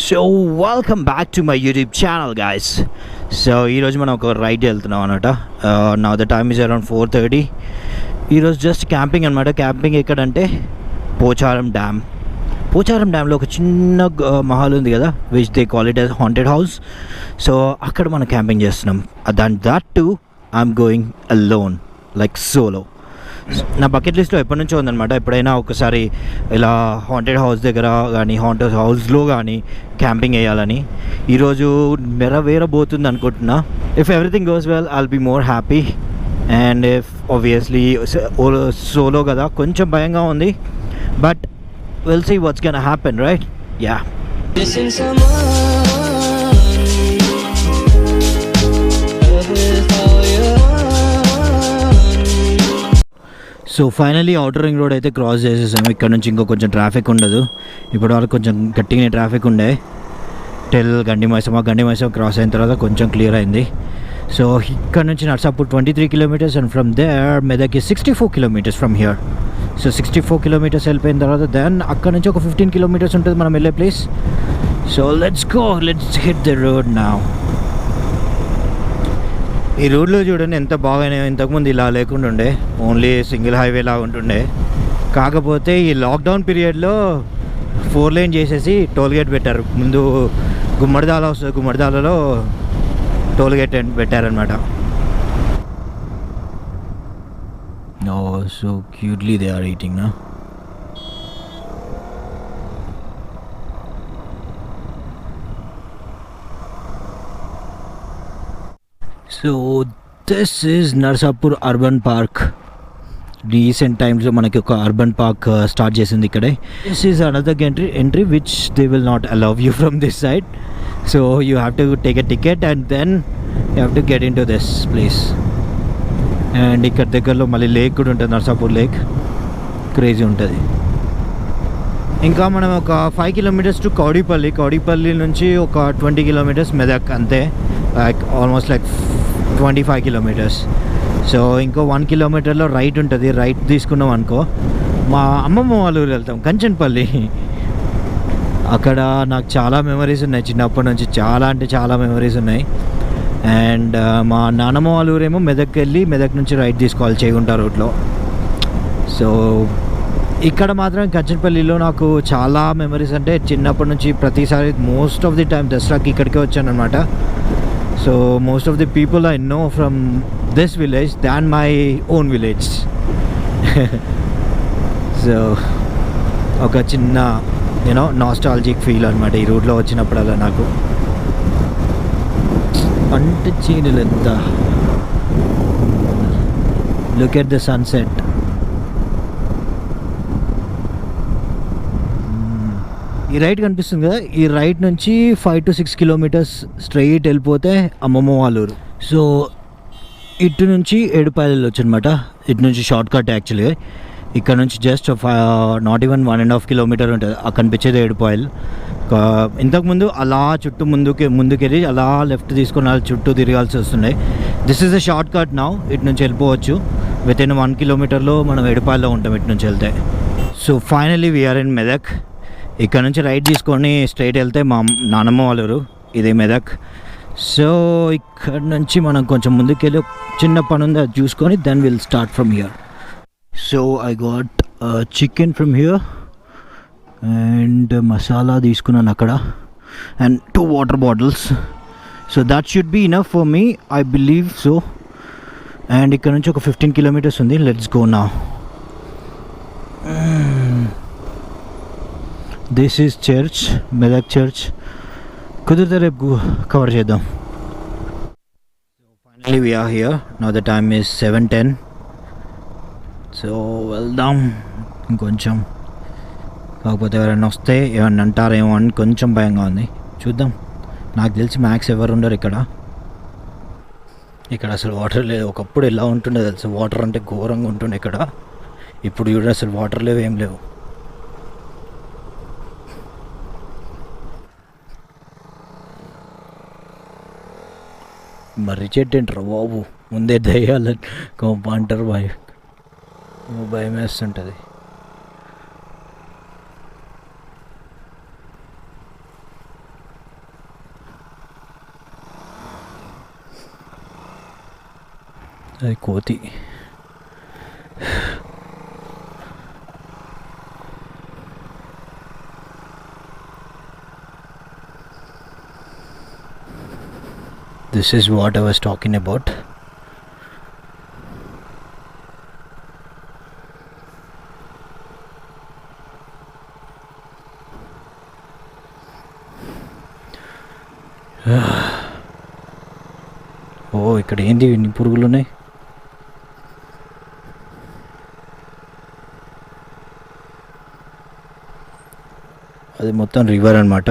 So welcome back to my YouTube channel guys. So ఈరోజు మనం ఒక రైడ్ వెళ్తున్నాం అనమాట. నా ద టైమ్ ఈజ్ అరౌండ్ 4:30. ఈరోజు జస్ట్ క్యాంపింగ్ అనమాట. క్యాంపింగ్ ఎక్కడంటే పోచారం డ్యామ్. పోచారం డ్యామ్లో ఒక చిన్న మహల్ ఉంది కదా, which they call it as haunted house. So అక్కడ మనం క్యాంపింగ్ చేస్తున్నాం. That to I'm going alone, like solo. నా బకెట్ లిస్ట్లో ఎప్పటి నుంచో ఉందన్నమాట. ఎప్పుడైనా ఒకసారి ఇలా హాంటెడ్ హౌస్ దగ్గర కానీ హాంటెడ్ హౌస్లో కానీ క్యాంపింగ్ వేయాలని. ఈరోజు నెరవేరబోతుంది అనుకుంటున్నా. If everything goes well I'll be more happy. And if obviously solo కదా, కొంచెం భయంగా ఉంది. But will see what's gonna happen, right? Yeah. So finally outer ring road అయితే క్రాస్ చేసేసాము. ఇక్కడ నుంచి ఇంకో కొంచెం ట్రాఫిక్ ఉండదు. ఇప్పటి వరకు కొంచెం గట్టిగానే ట్రాఫిక్ ఉండే టెల్ గండి మైసమ్మ క్రాస్ అయిన తర్వాత కొంచెం క్లియర్ అయింది. సో ఇక్కడ నుంచి Narsapur 23 kilometres and from there Medak 64 kilometres from here. So 64 kilometres వెళ్ళిపోయిన తర్వాత దెన్ అక్కడ నుంచి ఒక 15 కిలోమీటర్స్ ఉంటుంది మనం వెళ్ళే place. So let's hit the road now. ఈ రోడ్లో చూడండి ఎంత బాగానే, ఇంతకుముందు ఇలా లేకుండా ఉండే, ఓన్లీ సింగిల్ హైవే లాగా ఉంటుండే. కాకపోతే ఈ లాక్డౌన్ పీరియడ్లో 4 లేన్ చేసేసి టోల్ గేట్ పెట్టారు. ముందు గుమ్మడిదాల వస్తుంది, గుమ్మడిదాలలో టోల్ గేట్ పెట్టారనమాట. So cutely they are eating నా. So this is Narsapur urban park. Recent టైమ్స్లో మనకి ఒక అర్బన్ పార్క్ స్టార్ట్ చేసింది ఇక్కడే. This is another entry which they will not allow you from this side. So you have to take a ticket and then you have to get into this place. And ఇక్కడ దగ్గరలో మళ్ళీ lake కూడా ఉంటుంది, Narsapur lake. Crazy ఉంటుంది. ఇంకా మనం ఒక 5 kilometres to Kowdipally నుంచి ఒక 20 కిలోమీటర్స్ మెదక్, అంతే. Like almost like 25 kilometres. So ఇంకో 1 కిలోమీటర్లో రైట్ ఉంటుంది. రైట్ తీసుకున్నాం అనుకో మా అమ్మమ్మ వాళ్ళ ఊరు వెళ్తాం, కంచన్పల్లి. అక్కడ నాకు చాలా మెమరీస్ ఉన్నాయి చిన్నప్పటి నుంచి, చాలా అంటే చాలా మెమరీస్ ఉన్నాయి. అండ్ మా నాన్నమ్మ వాళ్ళ ఊరేమో మెదక్ వెళ్ళి మెదక్ నుంచి రైట్ తీసుకోవాలి చేగుంట రూట్లో. సో ఇక్కడ మాత్రం కంచన్పల్లిలో నాకు చాలా మెమరీస్, అంటే చిన్నప్పటి నుంచి ప్రతిసారి మోస్ట్ ఆఫ్ ది టైం దసరాకి ఇక్కడికే వచ్చాను అనమాట. So most of the people I know from this village than my own village. So ఒక చిన్న నాస్టాలజిక్ ఫీల్ అనమాట ఈ రూట్లో వచ్చినప్పుడల్లా నాకు. అంటే చీనలు ఎంత, లుక్ ఎట్ ద సన్సెట్. ఈ రైట్ కనిపిస్తుంది కదా, ఈ రైట్ నుంచి 5 to 6 కిలోమీటర్స్ స్ట్రైట్ వెళ్ళిపోతే అమ్మమ్మ వాళ్ళ ఊరు. సో ఇటు నుంచి ఏడుపాయలు వెళ్ళొచ్చు అనమాట. ఇటు నుంచి షార్ట్ కట్ యాక్చువల్గా. ఇక్కడ నుంచి జస్ట్ నాట్ ఈవెన్ 1.5 కిలోమీటర్ ఉంటుంది. అక్కడ కనిపించేది ఏడుపాయలు. ఇంతకుముందు అలా చుట్టూ ముందుకెళ్ళి అలా లెఫ్ట్ తీసుకొని అలా చుట్టూ తిరగాల్సి వస్తుండే. This is a short cut now. ఇటు నుంచి వెళ్ళిపోవచ్చు. వితిన్ 1 కిలోమీటర్లో మనం ఏడుపాయల్లో ఉంటాం ఇటు నుంచి వెళ్తే. So finally we are in Medak. ఇక్కడ నుంచి రైట్ తీసుకొని స్ట్రైట్ వెళ్తే మా నానమ్మ వాళ్ళరు, ఇది మెదక్. సో ఇక్కడ నుంచి మనం కొంచెం ముందుకెళ్ళి చిన్న పని ఉంది, అది చూసుకొని then will start from here. So I got chicken from here and masala తీసుకున్నాను అక్కడ and 2 water bottles. So that should be enough for me, I believe so. And ఇక్కడ నుంచి ఒక 15 కిలోమీటర్స్ ఉంది. Let's go now. This is church, Medak church. కుదిరితే రేపు cover చేద్దాం. Finally we are here. Now the time is 7:10. So వెళ్దాం ఇంకొంచెం. కాకపోతే ఎవరైనా వస్తే ఏమన్నా అంటారేమో అని కొంచెం భయంగా ఉంది. చూద్దాం. నాకు తెలిసి మ్యాక్స్ ఎవరు ఉండరు ఇక్కడ. అసలు వాటర్ లేదు. ఒకప్పుడు ఎలా ఉంటుండే తెలుసు, వాటర్ అంటే ఘోరంగా ఉంటుండే ఇక్కడ. ఇప్పుడు చూడ అసలు వాటర్ లేవు, ఏం లేవు. మర్రి చెట్టు ఏంటారు బాబు, ముందే దయ్యాలని అంటారు. భయం వేస్తుంటుంది. అది కోతి. This is what I was talking about. ఓ ఇక్కడ ఏంటి ఇన్ని పురుగులు ఉన్నాయి. అది మొత్తం రివర్ అన్నమాట.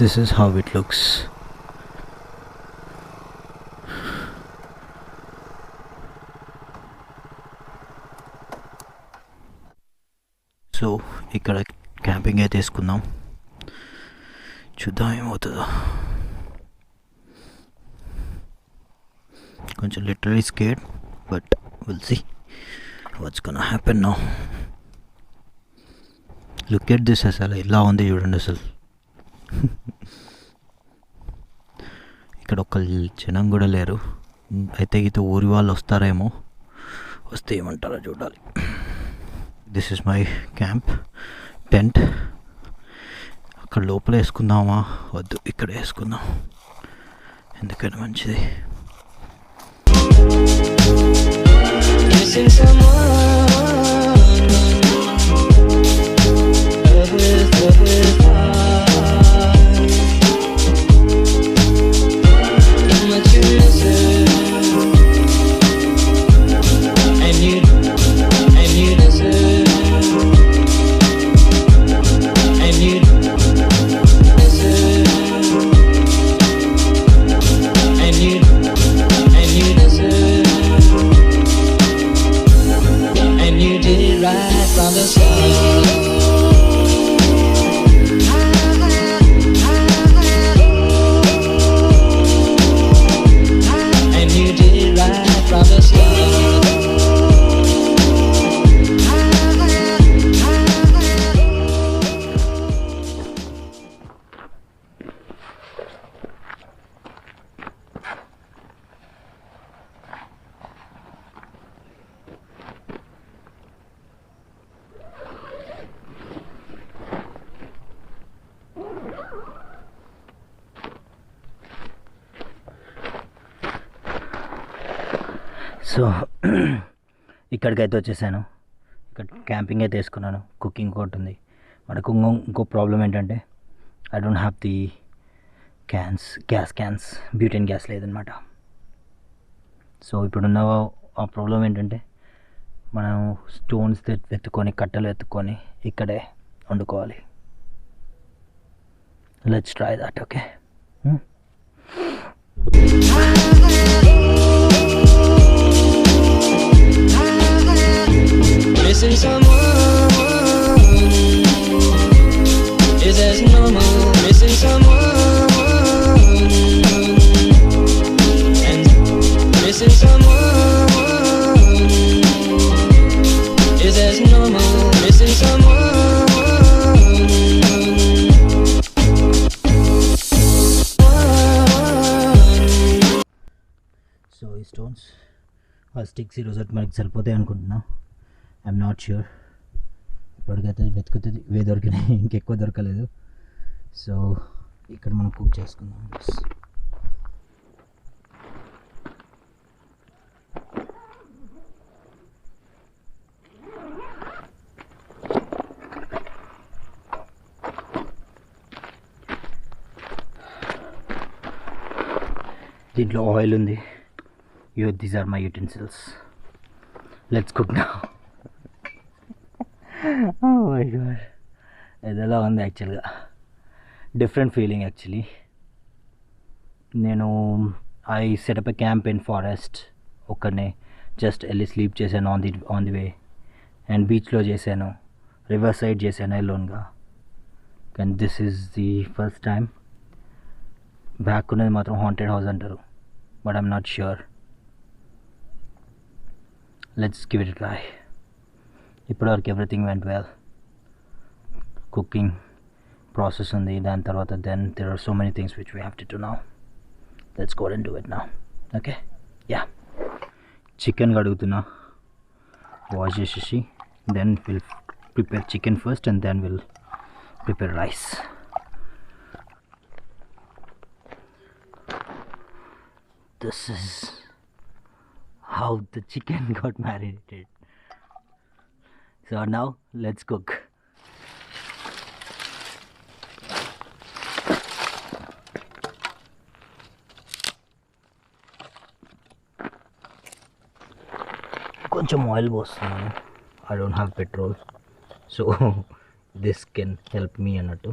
This is how it looks. So ఇక్కడ క్యాంపింగ్ అయితే తీసుకుందాం, చూద్దాం ఏమవుతుందో. కొంచెం literally scared, but will see what's gonna happen now. Look at this, అసలు ఇలా ఉంది చూడండి అసలు. ఇక్కడ ఒక జనం కూడా లేరు. అయితే అయితే ఊరి వాళ్ళు వస్తారేమో, వస్తే ఏమంటారో చూడాలి. This is my camp tent. అక్కడ లోపల వేసుకుందామా వద్దు, ఇక్కడ వేసుకుందాం, ఎందుకని మంచిది. సో ఇక్కడికైతే వచ్చేసాను. ఇక్కడ క్యాంపింగ్ అయితే వేసుకున్నాను. కుకింగ్ ఒకటి ఉంది మనకు. ఇంకో ప్రాబ్లం ఏంటంటే I don't have the gas cans, butane gas లేదనమాట. సో ఇప్పుడున్న ఆ ప్రాబ్లం ఏంటంటే మనం స్టోన్స్ వెతుక్కొని, కట్టెలు వెతుక్కొని ఇక్కడే వండుకోవాలి. Let's try that. Okay, missing someone is as normal. Missing someone and missing someone is as normal. Missing someone. So ఈ స్టోన్స్, ఆ స్టిక్స్ ఈరోజు మనకి సరిపోతాయి అనుకుంటున్నా. I'm not sure. ఇప్పటికైతే వెతుకుతుంది ఇవే దొరికినాయి, ఇంకెక్కువ దొరకలేదు. సో ఇక్కడ మనం కుక్ చేసుకుందాం. దీంట్లో ఆయిల్ ఉంది. These are my utensils. Let's cook now. Oh my god, ఇదెలా ఉంది యాక్చువల్గా. Different feeling actually. నేను I set up a camp in forest. ఒక్కడనే జస్ట్ వెళ్ళి స్లీప్ చేశాను ఆన్ ది వే. అండ్ బీచ్లో చేశాను, రివర్ సైడ్ చేశాను ఎలోన్గా. కానీ this is the first time. Back ఉన్నది మాత్రం హాంటెడ్ హౌస్ అంటారు, but I'm not sure. Let's give it try. ఇప్పటివరకు everything went well. Cooking process on the then tarvata. Then there are so many things which we have to do now. Let's go and do it now. Okay, yeah. Chicken kadugutuna, wash chesi, then we'll prepare chicken first and then we'll prepare rice. This is how the chicken got marinated. So now let's cook. కొంచెం oil పోస్తున్నాను. I don't have petrol, so this can help me అన్నట్టు.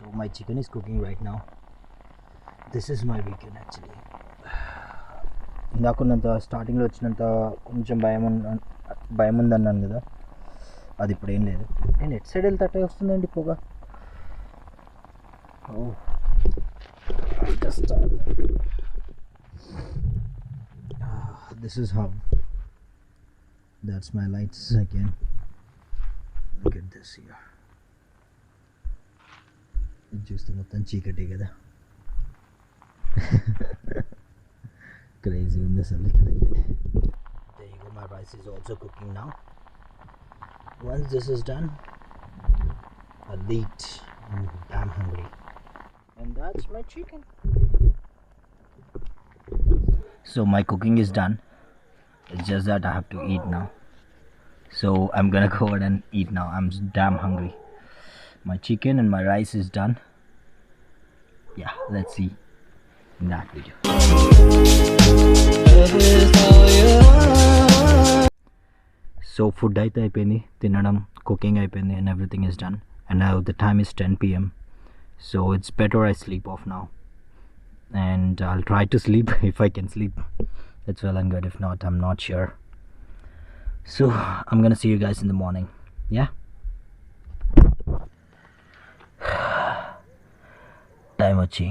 So my chicken is cooking right now. This is my weekend actually. ఇందాకున్నంత స్టార్టింగ్లో వచ్చినంత కొంచెం భయం ఉందన్నాను కదా, అది ఇప్పుడు ఏం లేదు. నేను ఎట్ సైడ్ వెళ్తే వస్తుందండి పొగ. This is how. That's my lights again. Look at this here. ఇది చూస్తే మొత్తం చీకటి కదా, క్రేజీ ఉంది అసలు ఇక్కడైతే. There you go, my rice is also cooking now. Once this is done, I'll eat. I'm damn hungry. And that's my chicken. So my cooking is done. It's just that I have to eat now. So I'm gonna go ahead and eat now. I'm damn hungry. My chicken and my rice is done. Yeah, let's see in that video. So food aithe ayipindi, tinadam, cooking ayipindi, and everything is done. And now the time is 10 p.m. So it's better I sleep off now. And I'll try to sleep if I can sleep. It's well and good. If not, I'm not sure. So I'm gonna see you guys in the morning. Yeah. Time వచ్చి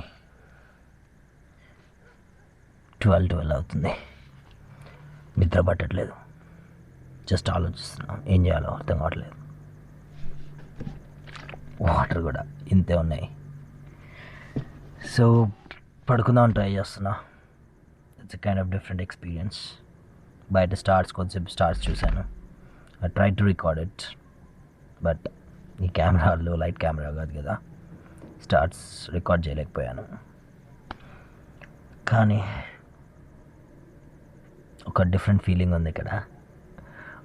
12 అవుతుంది. నిద్ర పట్టట్లేదు. Just ఆలోచిస్తున్నాను ఏం చేయాలో అర్థం కావట్లేదు. Water కూడా ఇంతే ఉన్నాయి. సో పడుకుందామని ట్రై చేస్తున్నా. It's a kind of different experience. బయట కొంచెంసేపు స్టార్స్ చూశాను. I try to record it, but ఈ కెమెరాలో లైట్ కెమెరా కాదు కదా, స్టార్ట్స్ రికార్డ్ చేయలేకపోయాను. కానీ ఒక డిఫరెంట్ ఫీలింగ్ ఉంది ఇక్కడ.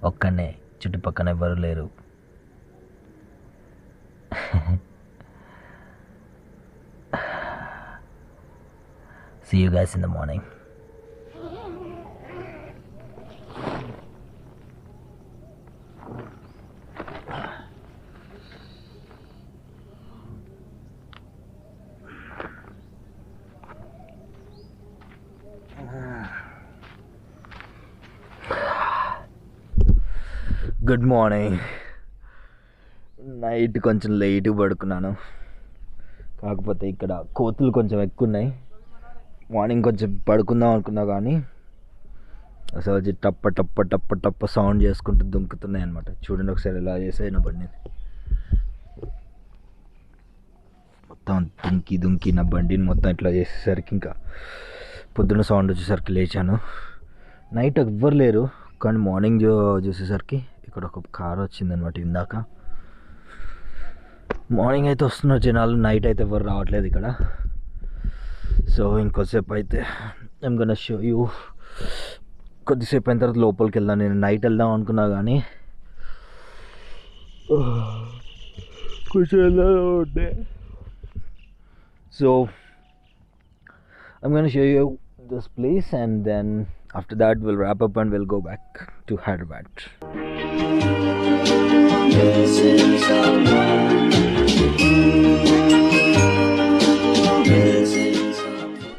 ఒక్కనే, చుట్టుపక్కన ఎవరు లేరు. See you guys in the morning. Good morning. Night కొంచెం లేట్ పడుకున్నాను, కాకపోతే ఇక్కడ కోతులు కొంచెం ఎక్కువ ఉన్నాయి. మార్నింగ్ కొంచెం పడుకుందాం అనుకున్నా కానీ అసలు టప్ప టప్ప టప్ప టప్ప సౌండ్ చేసుకుంటూ దుంకుతున్నాయి అనమాట. చూడండి ఒకసారి ఎలా చేసాయి నా బండిని. మొత్తం దుంకి దుంకి నా బండిని మొత్తం ఇట్లా చేసేసరికి ఇంకా పొద్దున్న సౌండ్ వచ్చేసరికి లేచాను. నైట్ ఎవ్వరు లేరు, కానీ మార్నింగ్ చూసేసరికి ఇక్కడ ఒక కార్ వచ్చిందనమాట. ఇందాక మార్నింగ్ అయితే వస్తున్నారు జనాలు, నైట్ అయితే ఎవరు రావట్లేదు ఇక్కడ. సో ఇంకొద్దిసేపు అయితే ఐమ్ గోనా షో యూ. కొద్దిసేపు అయిన తర్వాత లోపలికి వెళ్దాం. నేను నైట్ వెళ్దాం అనుకున్నా కానీ కొంచెం ఉండే. So I'm gonna show you this place, and then after that we'll wrap up and we'll go back to Hyderabad. Missing someone. Missing someone.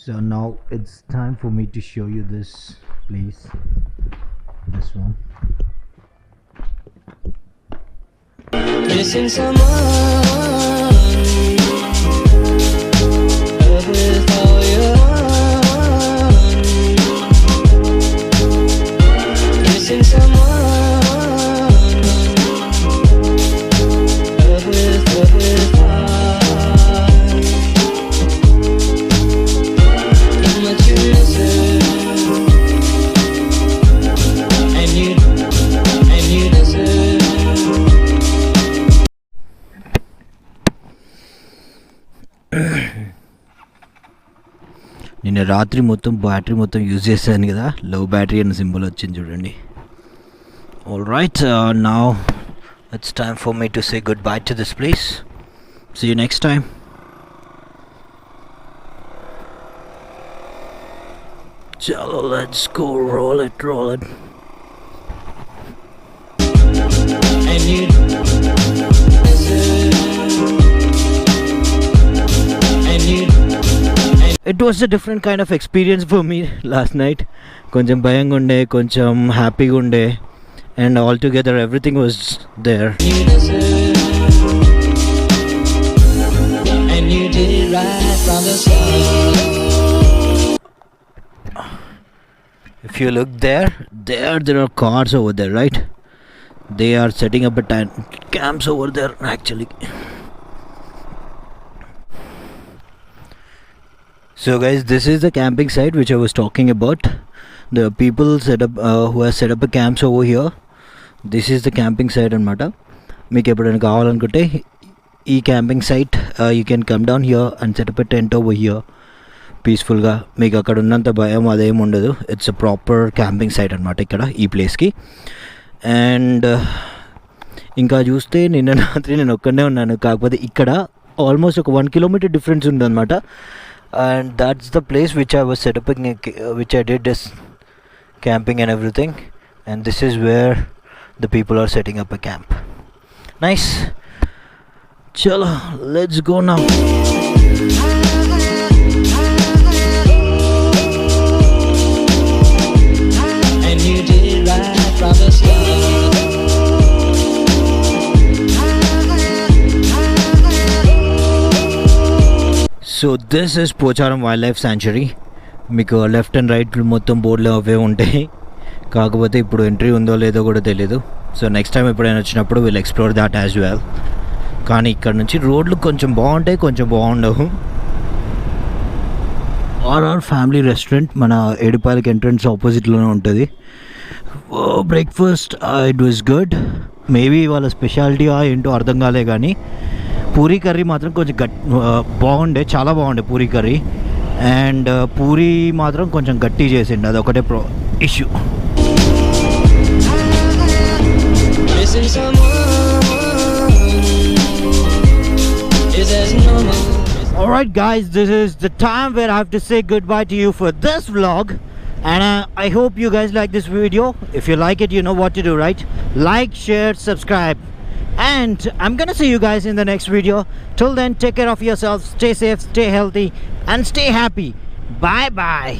So now it's time for me to show you this place. This one. Missing someone. Love with all your heart. Missing someone. Love with heart. How much you miss it. And you miss it. నిన్న రాత్రి మొత్తం battery మొత్తం use చేశాను కదా, లో battery అన్న symbol వచ్చింది చూడండి. All right, now it's time for me to say good bye to this place. See you next time. చలో let's go, roll it. And you miss it. And you It was a different kind of experience for me last night. కొంచెం భయంగా ఉండే, కొంచెం హ్యాపీగా ఉండే, and all together everything was there. miss it. And you did it right from the start. If you look there are cars over there, right? They are setting up camps over there actually. So guys, this is the camping site which I was talking about. The people who have set up a camps over here. This is the camping site anamata. Meeku eppudaina kavalanunte ee camping site, you can come down here and set up a tent over here peaceful ga. Meeku akkada unnanta bhayam adem undadu. It's a proper camping site anamata ikkada ee place ki. And ఇంకా చూస్తే నిన్న రాత్రి నేను ఒక్కనే ఉన్నాను, కాకపోతే ఇక్కడ almost ఒక 1 kilometer డిఫరెన్స్ ఉందన్నమాట. And that's the place which I was set up, which I did this camping and everything. And this is where the people are setting up a camp. Nice. Chalo, let's go now. And you did it right from the start. So this is Pocharam Wildlife Sanctuary. మీకు left and right మొత్తం బోర్డులు అవే ఉంటాయి, కాకపోతే ఇప్పుడు entry ఉందో లేదో కూడా తెలీదు. సో నెక్స్ట్ టైం ఎప్పుడైనా వచ్చినప్పుడు will explore that as well. కానీ ఇక్కడ నుంచి రోడ్లు కొంచెం బాగుంటాయి, కొంచెం బాగుండవు. ఆర్ఆర్ ఫ్యామిలీ రెస్టారెంట్ మన ఏడుపాయలకి ఎంట్రన్స్ ఆపోజిట్లోనే ఉంటుంది. Breakfast it was good. Maybe వాళ్ళ స్పెషాలిటీ ఏంటో అర్థం కాలే, కానీ పూరీ కర్రీ మాత్రం కొంచెం బాగుండే, చాలా బాగుండే పూరీ కర్రీ. అండ్ పూరీ మాత్రం కొంచెం గట్టి చేసిండు, అదొకటే issue. Missing someone. Is as normal. Alright guys, this is the time where I have to say goodbye to you for this vlog. And I hope you guys like this video. If you like it, you know what to do, right? Like, share, subscribe. And I'm gonna see you guys in the next video. Till then, take care of yourselves, stay safe, stay healthy, and stay happy. Bye bye.